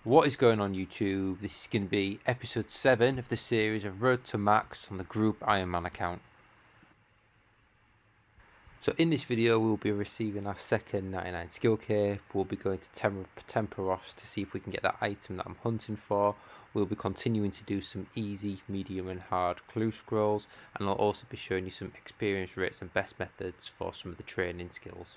What is going on YouTube? This is going to be episode 7 of the series of Road to Max on the group Ironman account. So in this video we'll be receiving our second 99 skill cape. We'll be going to Temperos to see if we can get that item that I'm hunting for. We'll be continuing to do some easy, medium and hard clue scrolls, and I'll also be showing you some experience rates and best methods for some of the training skills.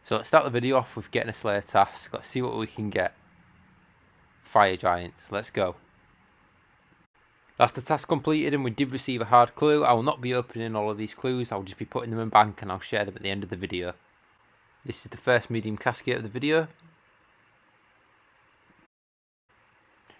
So let's start the video off with getting a Slayer task. Let's see what we can get. Fire Giants, let's go. That's the task completed, and we did receive a hard clue. I will not be opening all of these clues, I'll just be putting them in bank and I'll share them at the end of the video. This is the first medium casket of the video.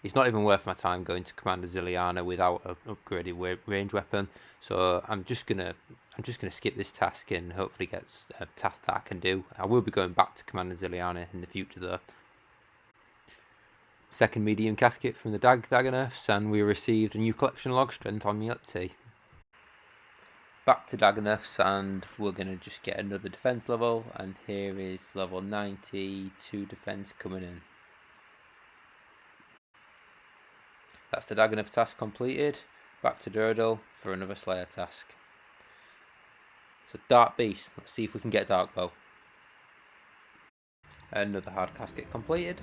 It's not even worth my time going to Commander Ziliana without an upgraded range weapon, so I'm just gonna skip this task and hopefully get a task that I can do. I will be going back to Commander Ziliana in the future though. Second medium casket from the Dagonerfs, and we received a new collection log, strength on the up T. Back to Dagonerfs, and we're going to just get another defense level, and here is level 92 defense coming in. That's the Dagonerf task completed. Back to Durdle for another Slayer task. So Dark Beast, let's see if we can get Dark Bow. Another hard casket completed.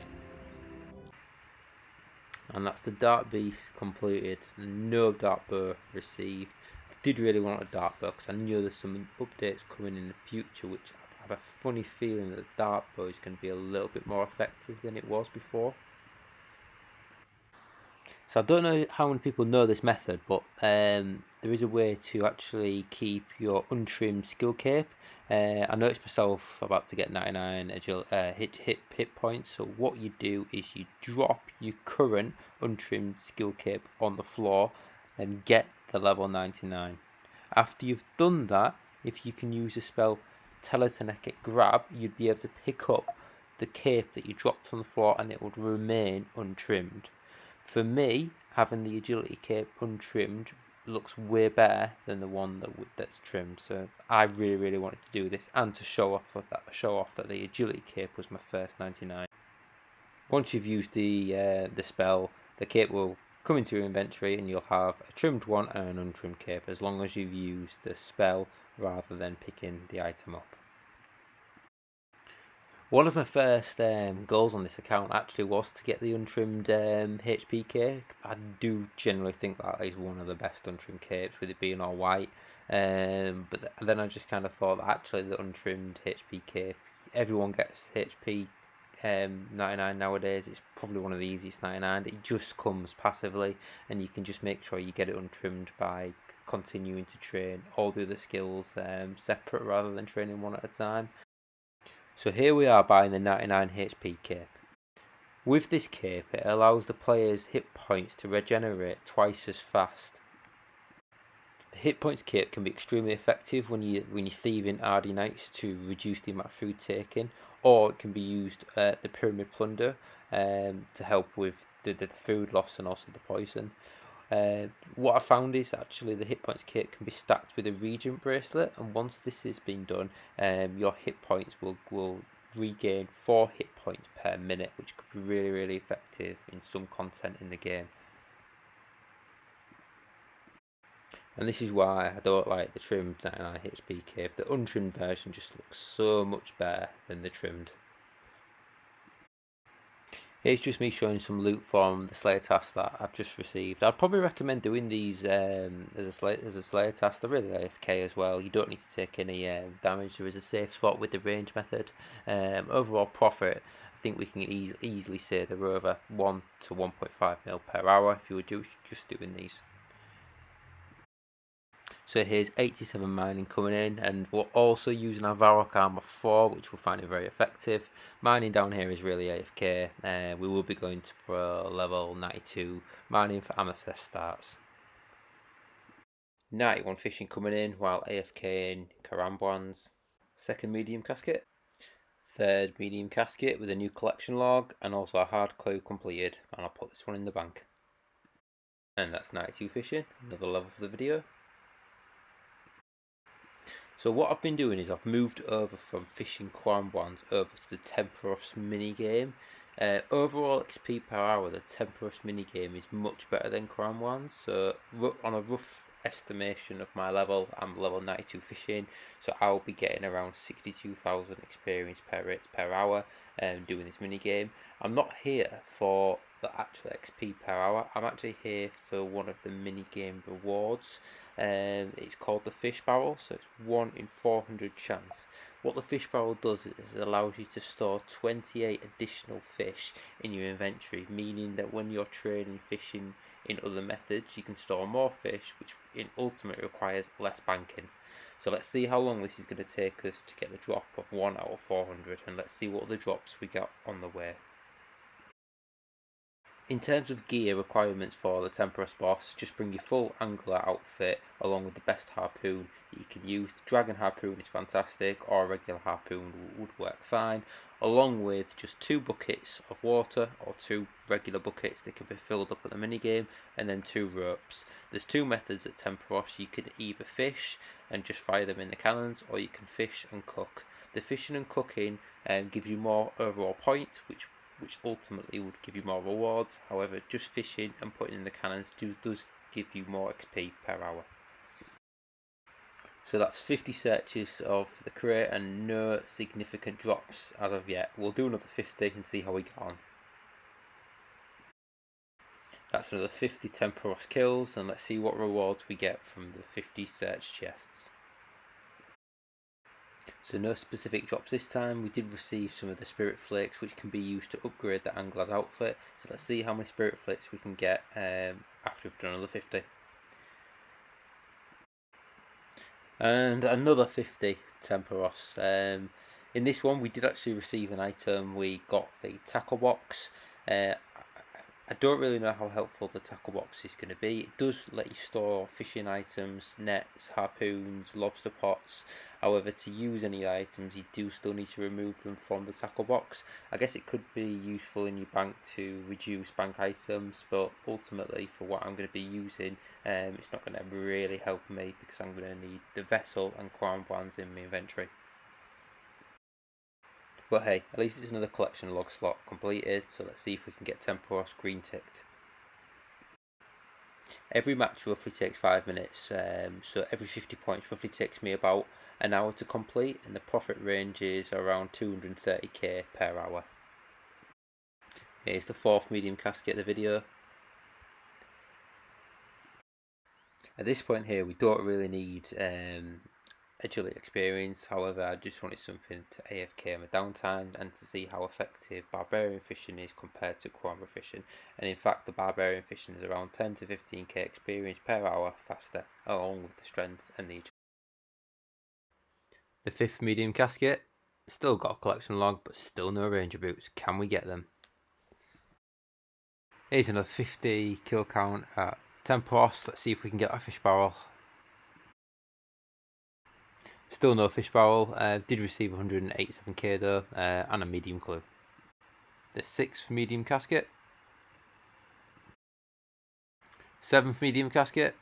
And that's the Dark Beast completed. No Dark Bow received. I did really want a Dark Bow because I knew there's some updates coming in the future, which I have a funny feeling that Dark Bow is going to be a little bit more effective than it was before. So I don't know how many people know this method, but there is a way to actually keep your untrimmed skill cape. I noticed myself about to get 99 hit points, so what you do is you drop your current untrimmed skill cape on the floor and get the level 99. After you've done that, if you can use the spell Telekinetic Grab, you'd be able to pick up the cape that you dropped on the floor and it would remain untrimmed. For me, having the agility cape untrimmed looks way better than the one that's trimmed. So I really wanted to do this and to show off that the agility cape was my first 99. Once you've used the spell, the cape will come into your inventory and you'll have a trimmed one and an untrimmed cape, as long as you've used the spell rather than picking the item up. One of my first goals on this account actually was to get the untrimmed HP cape. I do generally think that is one of the best untrimmed capes, with it being all white. But then I just kind of thought that actually the untrimmed HP cape, everyone gets HP 99 nowadays. It's probably one of the easiest 99. It just comes passively, and you can just make sure you get it untrimmed by continuing to train all the other skills separate rather than training one at a time. So here we are buying the 99 HP cape. With this cape, it allows the player's hit points to regenerate twice as fast. The hit points cape can be extremely effective when you're thieving Ardy Knights to reduce the amount of food taken, or it can be used at the Pyramid Plunder to help with the food loss and also the poison. What I found is actually the hit points kit can be stacked with a Regent bracelet, and once this has been done, your hit points will regain 4 hit points per minute, which could be really effective in some content in the game. And this is why I don't like the trimmed 99 HP cape. The untrimmed version just looks so much better than the trimmed. It's just me showing some loot from the Slayer task that I've just received. I'd probably recommend doing these as a Slayer task. They're really AFK as well. You don't need to take any damage. There is a safe spot with the range method. Overall profit, I think we can easily say they're over 1 to 1.5 mil per hour if you were just doing these. So here's 87 mining coming in, and we're also using our Varrock Armor 4, which we're finding very effective. Mining down here is really AFK. We will be going for level 92 mining for Amethyst starts. 91 fishing coming in while AFK in Karambwans. Second medium casket. Third medium casket with a new collection log and also a hard clue completed, and I'll put this one in the bank. And that's 92 fishing, another level for the video. So what I've been doing is I've moved over from fishing Karambwans over to the Temperos mini game. Overall XP per hour, the Temperos minigame is much better than Crown Ones. So on a rough estimation of my level, I'm level 92 fishing, so I'll be getting around 62,000 experience per hour doing this minigame. I'm not here for the actual XP per hour. I'm actually here for one of the minigame rewards. It's called the fish barrel, so it's 1 in 400 chance. What the fish barrel does is it allows you to store 28 additional fish in your inventory, meaning that when you're training fishing in other methods, you can store more fish, which in ultimately requires less banking. So let's see how long this is going to take us to get the drop of 1 out of 400, and let's see what other drops we got on the way. In terms of gear requirements for the Temperos boss, just bring your full angler outfit along with the best harpoon that you can use. The dragon harpoon is fantastic, or a regular harpoon would work fine, along with just 2 buckets of water or 2 regular buckets that can be filled up at the minigame, and then 2 ropes. There's 2 methods at Temperos. You can either fish and just fire them in the cannons, or you can fish and cook. The fishing and cooking gives you more overall points, which ultimately would give you more rewards. However, just fishing and putting in the cannons does give you more XP per hour. So that's 50 searches of the crate and no significant drops as of yet. We'll do another 50 and see how we get on. That's another 50 Temperos kills, and let's see what rewards we get from the 50 search chests. So no specific drops this time. We did receive some of the spirit flakes, which can be used to upgrade the angler's outfit. So let's see how many spirit flakes we can get after we've done another 50. And another 50 Temperos. In this one we did actually receive an item. We got the tackle box. I don't really know how helpful the tackle box is going to be. It does let you store fishing items, nets, harpoons, lobster pots. However, to use any items, you do still need to remove them from the tackle box. I guess it could be useful in your bank to reduce bank items, but ultimately for what I'm going to be using, it's not going to really help me because I'm going to need the vessel and crown brands in my inventory. But hey, at least it's another collection log slot completed, so let's see if we can get Temperos green ticked. Every match roughly takes 5 minutes, so every 50 points roughly takes me about an hour to complete, and the profit range is around 230k per hour. Here's the 4th medium casket of the video. At this point here, we don't really need agility experience. However, I just wanted something to AFK my downtime and to see how effective barbarian fishing is compared to Quamra fishing. And in fact, the barbarian fishing is around 10 to 15k experience per hour faster, along with the strength and the agility. The 5th medium casket, still got a collection log, but still no ranger boots. Can we get them? Here's another 50 kill count at Temperos. Let's see if we can get that fish barrel. Still no fish barrel. Did receive 187k though, and a medium clue. The 6th medium casket. 7th medium casket.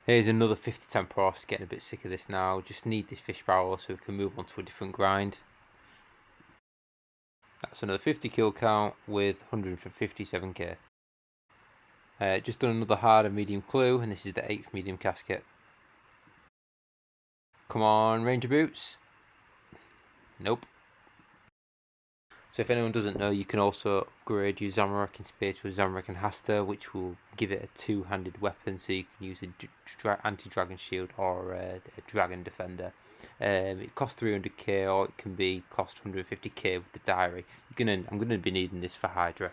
Here's another 50 Temperos. Getting a bit sick of this now. Just need this fish barrel so we can move on to a different grind. That's another 50 kill count with 157k. Just done another hard and medium clue, and this is the 8th medium casket. Come on, ranger boots. Nope. So if anyone doesn't know, you can also upgrade your Zamorak in Spear to a Zamorak and Hasta, which will give it a 2-handed weapon, so you can use a anti-dragon shield or a dragon defender. It costs 300k, or it can be cost 150k with the diary. I'm going to be needing this for Hydra.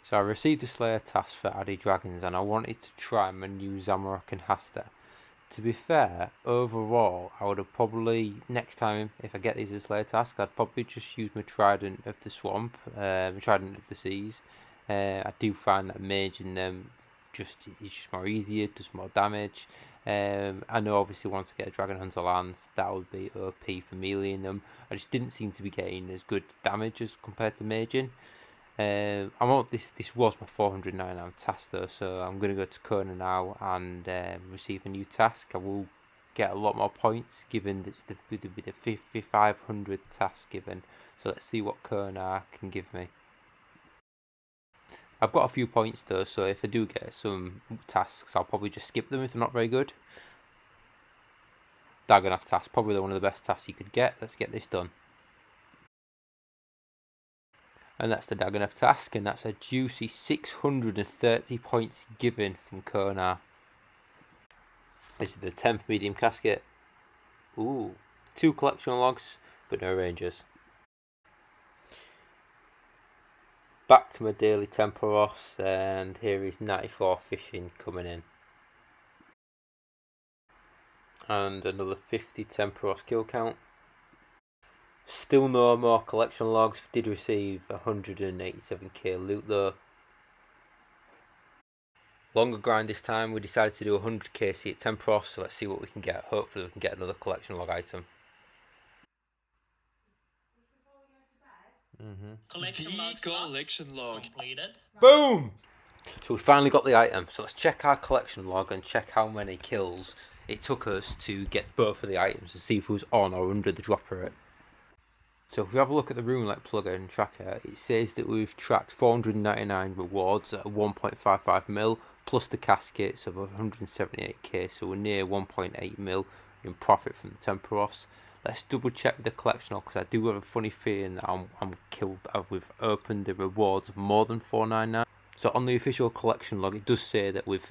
So I received a Slayer task for Addy Dragons, and I wanted to try my new Zamorak and Hasta. To be fair, overall, I would have probably, next time, if I get these as Slayer task, I'd probably just use my Trident of the Swamp, my Trident of the Seas. I do find that maging them is just more easier, does more damage. I know obviously once I get a Dragon Hunter Lance, that would be OP for meleeing them. I just didn't seem to be getting as good damage as compared to maging. This was my 499 task though, so I'm going to go to Kona now and receive a new task. I will get a lot more points given that it's with the 5500 task given. So let's see what Konar can give me. I've got a few points though, so if I do get some tasks, I'll probably just skip them if they're not very good. Dagenhaf task, probably one of the best tasks you could get. Let's get this done. And that's the Dagenhaf task, and that's a juicy 630 points given from Konar. This is the 10th medium casket. Ooh, 2 collection logs, but no rangers. Back to my daily Temporos, and here is 94 fishing coming in. And another 50 Temporos kill count. Still no more collection logs. Did receive 187k loot though. Longer grind this time. We decided to do 100k C at Temporos, so let's see what we can get. Hopefully we can get another collection log item. Collection log completed. Boom! So we finally got the item. So let's check our collection log and check how many kills it took us to get both of the items and see if it was on or under the drop rate. So if we have a look at the Roomlet plugin and tracker, it says that we've tracked 499 rewards at 1.55 mil plus the caskets of 178k, so we're near 1.8 mil in profit from the Temporos. Let's double check the collection log because I do have a funny feeling that I'm killed. We've opened the rewards more than 499. So on the official collection log, it does say that we've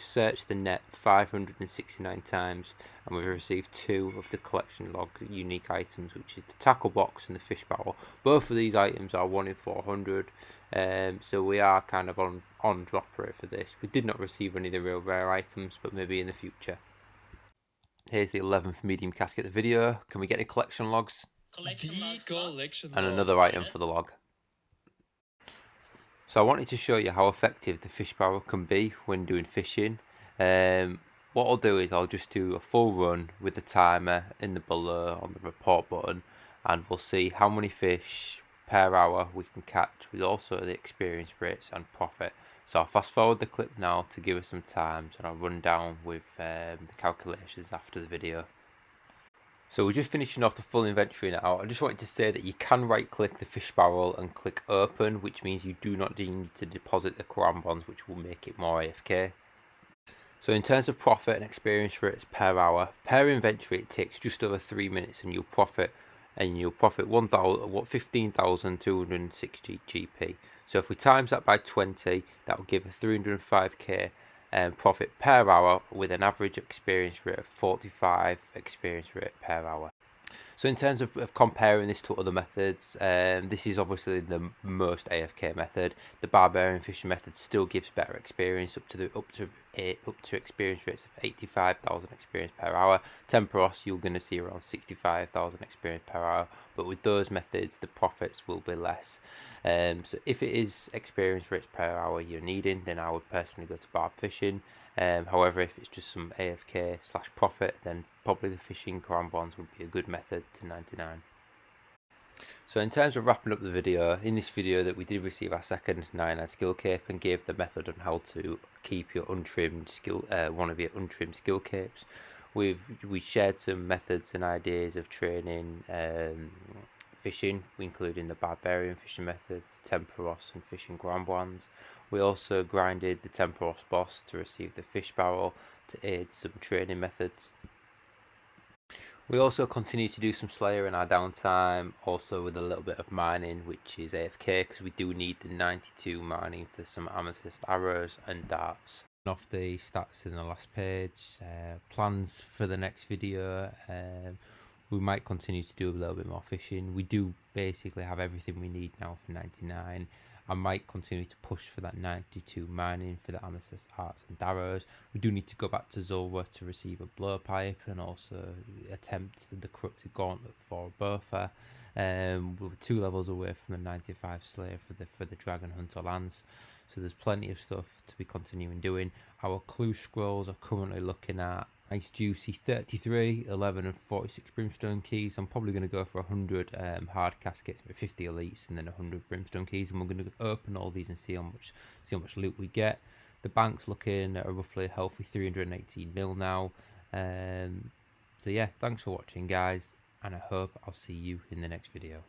searched the net 569 times and we've received 2 of the collection log unique items, which is the tackle box and the fish barrel. Both of these items are 1 in 400, so we are kind of on drop rate for this. We did not receive any of the real rare items, but maybe in the future. Here's the 11th medium casket of the video. Can we get any collection logs? Collection And log. another item for the log. So I wanted to show you how effective the fish barrel can be when doing fishing. What I'll do is I'll just do a full run with the timer in the below on the report button, and we'll see how many fish per hour we can catch with also the experience rates and profit. So I'll fast forward the clip now to give us some times, and I'll run down with the calculations after the video. So we're just finishing off the full inventory now. I just wanted to say that you can right click the fish barrel and click open, which means you do not need to deposit the Quran bonds, which will make it more AFK. So in terms of profit and experience rates per hour, per inventory it takes just over 3 minutes and you'll profit 15,260 GP. So if we times that by 20, that will give a 305k profit per hour with an average experience rate of 45 experience rate per hour. So in terms of comparing this to other methods, this is obviously the most AFK method. The barbarian fishing method still gives better experience up to experience rates of 85,000 experience per hour. Temporos you're going to see around 65,000 experience per hour, but with those methods the profits will be less. So if it is experience rates per hour you're needing, then I would personally go to barb fishing. However, if it's just some AFK / profit, then probably the fishing Quran bonds would be a good method to 99. So in terms of wrapping up the video, in this video that we did receive our second 99 skill cape and gave the method on how to keep your untrimmed skill, one of your untrimmed skill capes. We shared some methods and ideas of training fishing, including the barbarian fishing methods, Temporos and fishing Quran bonds. We also grinded the Temporos boss to receive the fish barrel to aid some training methods. We also continue to do some Slayer in our downtime, also with a little bit of mining, which is AFK, because we do need the 92 mining for some amethyst arrows and darts. Off the stats in the last page, plans for the next video, we might continue to do a little bit more fishing. We do basically have everything we need now for 99. I might continue to push for that 92 mining for the amethyst arts and arrows. We do need to go back to Zulwa to receive a blowpipe and also attempt the corrupted gauntlet for Bertha. We're 2 levels away from the 95 Slayer for the Dragon Hunter Lance. So there's plenty of stuff to be continuing doing. Our clue scrolls are currently looking at nice juicy 33, 11 and 46 brimstone keys. I'm probably going to go for 100 hard caskets with 50 elites and then 100 brimstone keys, and we're going to open all these and see how much loot we get. The bank's looking at a roughly healthy 318 mil now. So yeah, thanks for watching, guys, and I hope I'll see you in the next video.